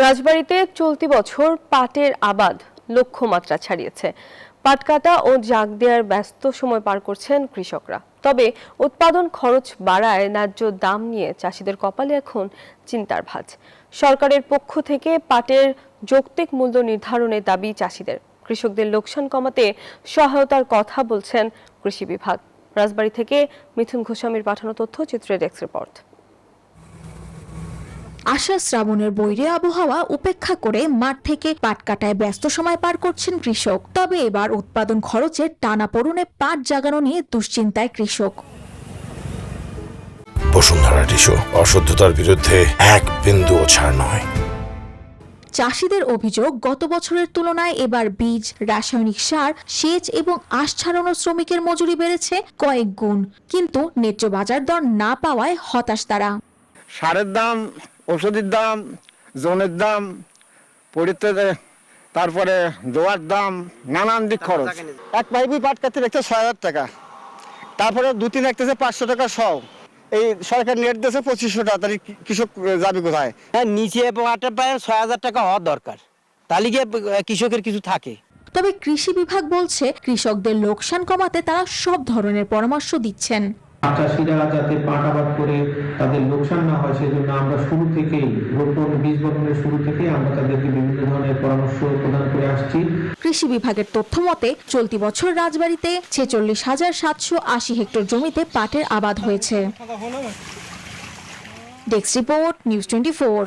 রাজবাড়ীতে চলতি বছর পাটের আবাদ লক্ষ্যমাত্রা ছাড়িয়েছে। পাট কাটা ও জাগ দেওয়ার ব্যস্ত সময় পার করছেন কৃষকরা। তবে উৎপাদন খরচ বাড়ায় ন্যায্য দাম নিয়ে চাষিদের কপালে এখন চিন্তার ভাঁজ। সরকারের পক্ষ থেকে পাটের যৌক্তিক মূল্য নির্ধারণের দাবি চাষিদের। কৃষকদের লোকসান কমাতে সহায়তার কথা বলছেন কৃষি বিভাগ। রাজবাড়ী থেকে মিথুন গোস্বামীর পাঠানো তথ্যচিত্রের ডেস্ক রিপোর্ট। আষাঢ় শ্রাবণের বৈরী আবহাওয়া উপেক্ষা করে মাঠ থেকে পাট কাটায় ব্যস্ত সময় পার করছেন কৃষক। তবে এবার উৎপাদন খরচের টানাপোড়েনে পাট জাগানো নিয়ে দুশ্চিন্তায় কৃষক। বসুন্ধরা টিস্যু অশুদ্ধতার বিরুদ্ধে এক বিন্দুও ছাড় নয়। চাষিদের অভিযোগ, গত বছরের তুলনায় এবার বীজ, রাসায়নিক সার, সেচ এবং আঁশ ছাড়ানো শ্রমিকের মজুরি বেড়েছে কয়েক গুণ। কিন্তু ন্যায্য বাজার দর না পাওয়ায় হতাশ তারা। সারের দাম, ওষুধের দাম, জোনের দাম, তারপরে জোয়ার দাম, নানান দিক খরচ। এক পাইপি পাট কাটতে দেখতে ৬,০০০ টাকা, তারপরে ২-৩ দেখতেছে ৫০০ টাকা সহ। এই সরকার নেট দিয়েছে ২৫০০ টাকা, তাহলে কৃষক যাবে কোথায়? হ্যাঁ, নিচে পাটের প্রায় ৬,০০০ টাকা হওয়া দরকার, তাহলে গিয়ে কৃষকের কিছু থাকে। তবে কৃষি বিভাগ বলছে, কৃষকদের লোকসান কমাতে তারা সব ধরনের পরামর্শ দিচ্ছেন। চাষিরা যাতে পাট আবাদ করে তাদের লোকসান না হয় সেজন্য আমরা শুরু থেকেই বীজ বপনের শুরু থেকেই আমরা তাদেরকে বিভিন্ন ধরনের পরামর্শ প্রদান করে আসছি। কৃষি বিভাগের তথ্য মতে চলতি বছর রাজবাড়ীতে ৪৬,৭৮০ হেক্টর জমিতে পাটের আবাদ হয়েছে। Desk report, news 24।